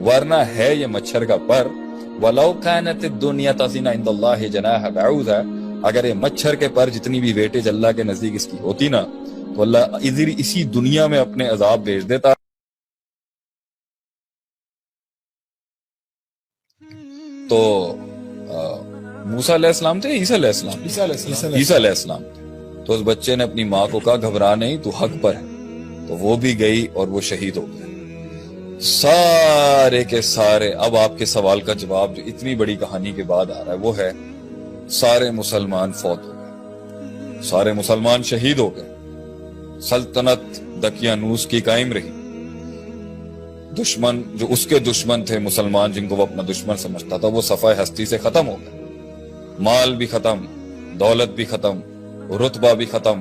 ورنہ ہے یہ مچھر کا پر. وَلَوْ كَانَتِ الدُّنْيَا تَزِنَ عِنْدَ اللَّهِ جَنَاحَ بَعُوضَةٍ, اگر یہ مچھر کے پر جتنی بھی ویٹیج اللہ کے نزدیک اس کی ہوتی نا, تو اللہ ادھر اسی دنیا میں اپنے عذاب بھیج دیتا. تو موسیٰ علیہ السلام تھے, عیسیٰ علیہ السلام, عیسیٰ علیہ السلام. تو اس بچے نے اپنی ماں کو کہا گھبرا نہیں, تو حق پر ہے. تو وہ بھی گئی اور وہ شہید ہو گئے. سارے کے سارے, اب آپ کے سوال کا جواب جو اتنی بڑی کہانی کے بعد آ رہا ہے وہ ہے, سارے مسلمان فوت ہو گئے, سارے مسلمان شہید ہو گئے. سلطنت دقیانوس کی قائم رہی. دشمن جو اس کے دشمن تھے مسلمان, جن کو وہ اپنا دشمن سمجھتا تھا, وہ صفحہ ہستی سے ختم ہو گئے. مال بھی ختم, دولت بھی ختم, رتبہ بھی ختم,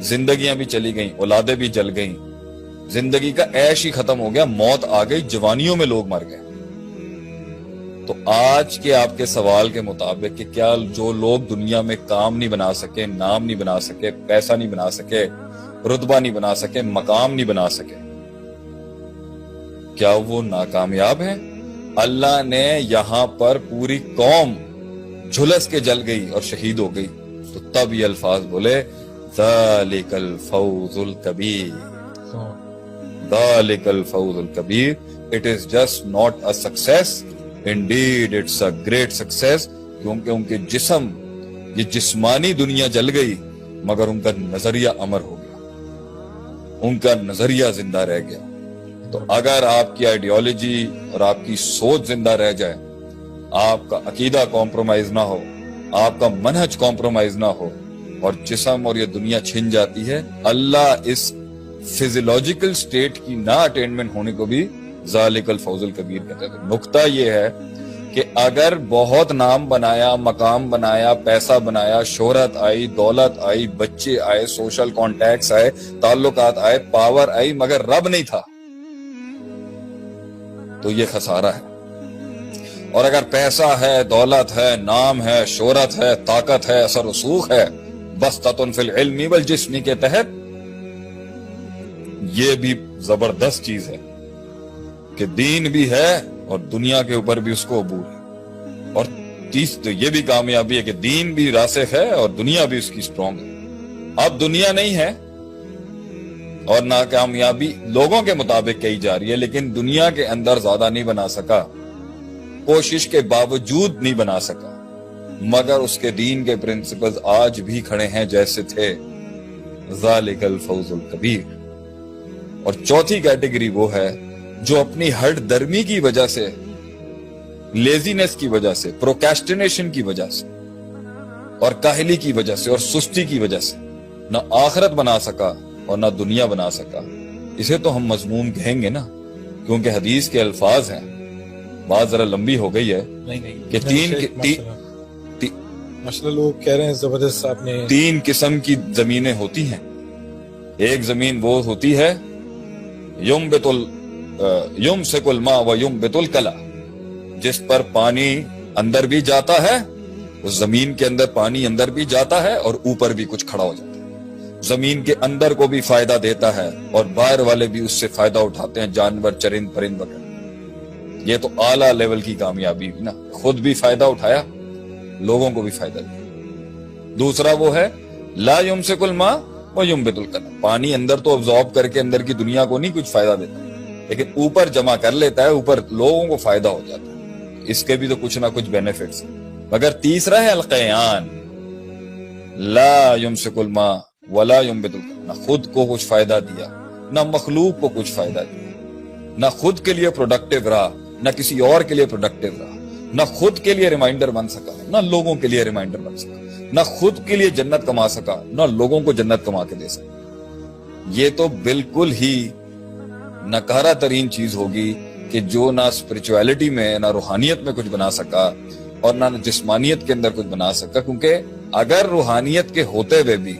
زندگیاں بھی چلی گئیں, اولادیں بھی جل گئیں, زندگی کا عیش ہی ختم ہو گیا. موت آ گئی, جوانیوں میں لوگ مر گئے. تو آج کے آپ کے سوال کے مطابق کہ کیا جو لوگ دنیا میں کام نہیں بنا سکے, نام نہیں بنا سکے, پیسہ نہیں بنا سکے, رتبہ نہیں بنا سکے, مقام نہیں بنا سکے, کیا وہ ناکامیاب ہیں؟ اللہ نے یہاں پر پوری قوم جھلس کے جل گئی اور شہید ہو گئی. تو تب یہ الفاظ بولے, ذالک الفوز الکبیر, ذالک الفوز الکبیر. It is just not a success, indeed it's a great success. کیونکہ ان کے جسم, یہ جسمانی دنیا جل گئی, مگر ان کا نظریہ امر ہو گیا, ان کا نظریہ زندہ رہ گیا. تو اگر آپ کی آئیڈیالوجی اور آپ کی سوچ زندہ رہ جائے, آپ کا عقیدہ کمپرومائز نہ ہو, آپ کا منہج کمپرومائز نہ ہو, اور جسم اور یہ دنیا چھن جاتی ہے, اللہ اس فزیولوجیکل سٹیٹ کی نہ اٹینمنٹ ہونے کو بھی ذالک الفوز الکبیر کہتے ہیں. نقطہ یہ ہے کہ اگر بہت نام بنایا, مقام بنایا, پیسہ بنایا, شہرت آئی, دولت آئی, بچے آئے, سوشل کانٹیکٹس آئے, تعلقات آئے, پاور آئی, مگر رب نہیں تھا, تو یہ خسارہ ہے. اور اگر پیسہ ہے, دولت ہے, نام ہے, شہرت ہے, طاقت ہے, اثر رسوخ ہے, بسطۃ فی العلم والجسم کے تحت, یہ بھی زبردست چیز ہے کہ دین بھی ہے اور دنیا کے اوپر بھی اس کو عبور ہے. اور تیس تو یہ بھی کامیابی ہے کہ دین بھی راسخ ہے اور دنیا بھی اس کی سٹرونگ ہے. اب دنیا نہیں ہے اور ناکامیابی لوگوں کے مطابق کہی جا رہی ہے, لیکن دنیا کے اندر زیادہ نہیں بنا سکا, کوشش کے باوجود نہیں بنا سکا, مگر اس کے دین کے پرنسپلز آج بھی کھڑے ہیں جیسے تھے. ذالک الفوز الکبیر. اور چوتھی کیٹیگری وہ ہے جو اپنی ہٹ درمی کی وجہ سے, لیزینس کی وجہ سے, پروکیسٹینیشن کی وجہ سے, اور کاہلی کی وجہ سے, اور سستی کی وجہ سے نہ آخرت بنا سکا اور نہ دنیا بنا سکا. اسے تو ہم مذموم کہیں گے نا, کیونکہ حدیث کے الفاظ ہیں, بات ذرا لمبی ہو گئی ہے کہ مسئلہ لوگ کہہ رہے ہیں زبردست. آپ نے 3 قسم کی زمینیں ہوتی ہیں. ایک زمین وہ ہوتی ہے یمسک الماء و ینبت الکلا, جس پر پانی اندر بھی جاتا ہے, اس زمین کے اندر پانی اندر بھی جاتا ہے اور اوپر بھی کچھ کھڑا ہو جاتا ہے. زمین کے اندر کو بھی فائدہ دیتا ہے اور باہر والے بھی اس سے فائدہ اٹھاتے ہیں, جانور, چرند پرند وغیرہ. یہ تو اعلیٰ لیول کی کامیابی ہوئی نا, خود بھی فائدہ اٹھایا, لوگوں کو بھی فائدہ دیا. دوسرا وہ ہے لا یمسک الماء و ینبت الکلا, پانی اندر تو ابزارب کر کے اندر کی دنیا کو نہیں کچھ فائدہ دیتا, لیکن اوپر جمع کر لیتا ہے, اوپر لوگوں کو فائدہ ہو جاتا ہے, اس کے بھی تو کچھ نہ کچھ بینیفٹس. مگر تیسرا ہے القیان, لا یمسک الماء ولا ینبت الکلا, نہ خود کو کچھ فائدہ دیا, نہ مخلوق کو کچھ فائدہ دیا, نہ خود کے لیے پروڈکٹیو رہا, نہ کسی اور کے لیے پروڈکٹیو رہا, نہ خود کے لیے ریمائنڈر بن سکا, نہ لوگوں کے لیے ریمائنڈر بن سکا, نہ خود کے لیے جنت کما سکا, نہ لوگوں کو جنت کما کے دے سکا. یہ تو بالکل ہی نکارہ ترین چیز ہوگی کہ جو نہ اسپرچویلٹی میں, نہ روحانیت میں کچھ بنا سکا اور نہ جسمانیت کے اندر کچھ بنا سکا. کیونکہ اگر روحانیت کے ہوتے ہوئے بھی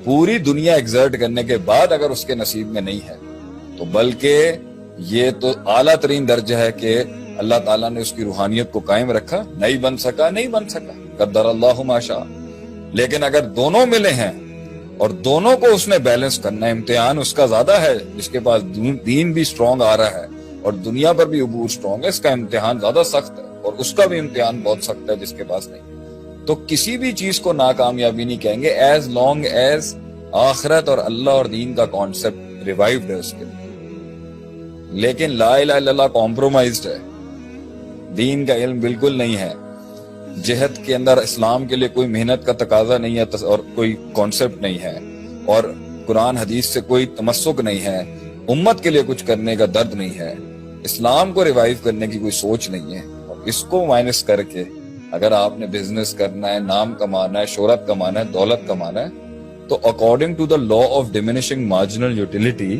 پوری دنیا ایگزرٹ کرنے کے بعد اگر اس کے نصیب میں نہیں ہے, تو بلکہ یہ تو اعلیٰ ترین درجہ ہے کہ اللہ تعالیٰ نے اس کی روحانیت کو قائم رکھا, نہیں بن سکا, قدر اللہ ما شاء. لیکن اگر دونوں ملے ہیں اور دونوں کو اس نے بیلنس کرنا, امتحان اس کا زیادہ ہے جس کے پاس دین بھی سٹرونگ آ رہا ہے, اور دنیا پر بھی عبور اسٹرانگ ہے. اس کا امتحان زیادہ سخت ہے اور اس کا بھی امتحان بہت سخت ہے جس کے پاس نہیں. تو کسی بھی چیز کو ناکامیابی نہیں کہیں گے ایز لانگ ایز آخرت اور اللہ اور دین کا کانسیپٹ ریوائیوڈ ہے اس کے لیے. لیکن لا الہ الا اللہ کمپرومائزڈ ہے, دین کا علم بالکل نہیں ہے, جہاد کے اندر اسلام کے لیے کوئی محنت کا تقاضا نہیں ہے اور کوئی کانسیپٹ نہیں ہے, اور قرآن حدیث سے کوئی تمسک نہیں ہے, امت کے لیے کچھ کرنے کا درد نہیں ہے, اسلام کو ریوائیو کرنے کی کوئی سوچ نہیں ہے. اور اس کو مائنس کر کے اگر آپ نے بزنس کرنا ہے, نام کمانا ہے, شہرت کمانا ہے, دولت کمانا ہے, تو according to the law of diminishing marginal utility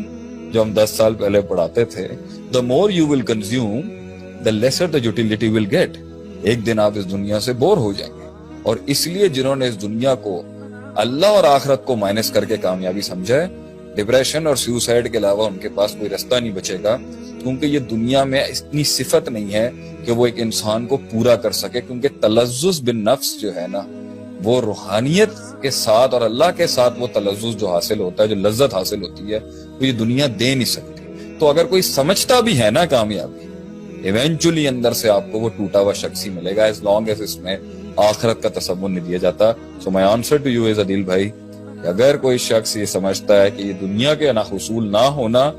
جو ہم 10 سال پہلے پڑھاتے تھے, the more you will consume the lesser the utility will get. ایک دن آپ اس دنیا سے بور ہو جائیں گے. اور اس لیے جنہوں نے اس دنیا کو اللہ اور آخرت کو مائنس کر کے کامیابی سمجھا ہے, ڈپریشن اور سیوسائڈ کے علاوہ ان کے پاس کوئی رستہ نہیں بچے گا, کیونکہ یہ دنیا میں اتنی صفت نہیں ہے کہ وہ ایک انسان کو پورا کر سکے. کیونکہ تلذذ بالنفس جو ہے نا, وہ روحانیت کے ساتھ اور اللہ کے ساتھ وہ تلذذ جو حاصل ہوتا ہے, جو لذت حاصل ہوتی ہے, وہ یہ دنیا دے نہیں سکتی. تو اگر کوئی سمجھتا بھی ہے نا کامیابی, ایونچولی اندر سے آپ کو وہ ٹوٹا ہوا شخص ہی ملے گا, ایز لانگ ایز اس میں آخرت کا تصور نہیں دیا جاتا. سو مائی آنسر ٹو یو از عدیل بھائی, اگر کوئی شخص یہ سمجھتا ہے کہ یہ دنیا کے حصول نہ ہونا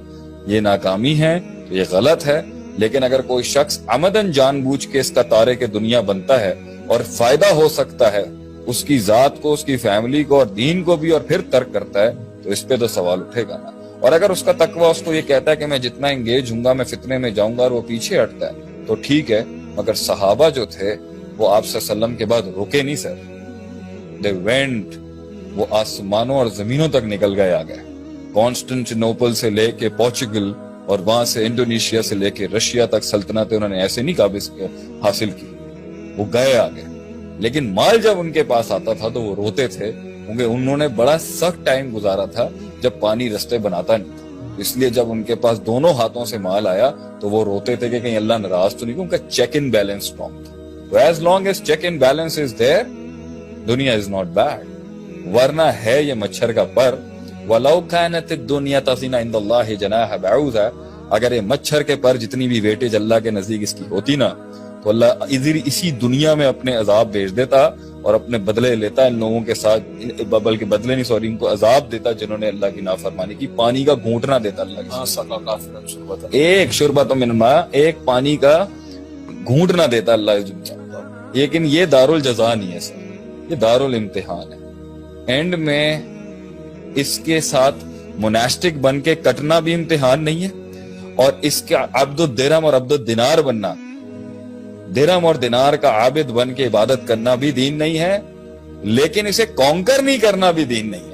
یہ ناکامی ہے تو یہ غلط ہے. لیکن اگر کوئی شخص عمدن جان بوجھ کے اس کا تارے کے دنیا بنتا ہے اور فائدہ ہو سکتا ہے اس کی ذات کو, اس کی فیملی کو اور دین کو بھی, اور پھر ترک کرتا ہے, تو اس پہ تو سوال اٹھے گا نا. اور اگر اس کا تقویٰ اس کو یہ کہتا ہے کہ میں جتنا انگیج ہوں گا میں فتنے میں جاؤں گا اور وہ پیچھے ہٹتا ہے, تو ٹھیک ہے. مگر صحابہ جو تھے وہ آپ صلی اللہ علیہ وسلم کے بعد رکے نہیں سر, دے وینٹ, وہ آسمانوں اور زمینوں تک نکل گئے, آ گئے. کانسٹنٹینوپل سے لے کے پورچوگل اور وہاں سے انڈونیشیا سے لے کے رشیا تک سلطنتیں انہوں نے ایسے نہیں قابض حاصل کی, وہ گئے آگے. لیکن مال جب ان کے پاس آتا تھا تو وہ روتے تھے, کیونکہ انہوں نے بڑا سخت ٹائم گزارا تھا جب پانی رستے بناتا نہیں تھا. اس لیے جب ان کے پاس دونوں ہاتھوں سے مال آیا تو وہ روتے تھے کہ کہیں اللہ ناراض تو نہیں, کیونکہ چیک ان بیلنس اسٹرانگ تھا. تو as long as check in balance is there, دنیا از ناٹ بیڈ. ورنہ ہے یہ مچھر کا پر, وَلَوْ كَانَتِ الدُّنْيَا تَزِنَ عِنْدَ اللَّهِ جَنَاحَ بَعُوضَةٍ, اگر یہ مچھر کے پر جتنی بھی ویٹیج اللہ کے نزدیک اس کی ہوتی نا, تو اللہ اسی دنیا میں اپنے عذاب بھیج دیتا اور اپنے بدلے لیتا ان لوگوں کے ساتھ, بلکہ بدلے نہیں سوری, ان کو عذاب دیتا جنہوں نے اللہ کی نافرمانی کی. پانی کا گھونٹنا دیتا اللہ کی, ایک شربۃ من ماء, ایک پانی کا گھونٹنا دیتا اللہ اس دنیا. لیکن یہ دارالجزا نہیں ہے سر, یہ دارالامتحان ہے. اینڈ میں اس کے ساتھ مناسٹک بن کے کٹنا بھی امتحان نہیں ہے, اور اس کا عبد الدرہم اور عبد الدینار بننا, درہم اور دینار کا عابد بن کے عبادت کرنا بھی دین نہیں ہے, لیکن اسے کانکر نہیں کرنا بھی دین نہیں ہے.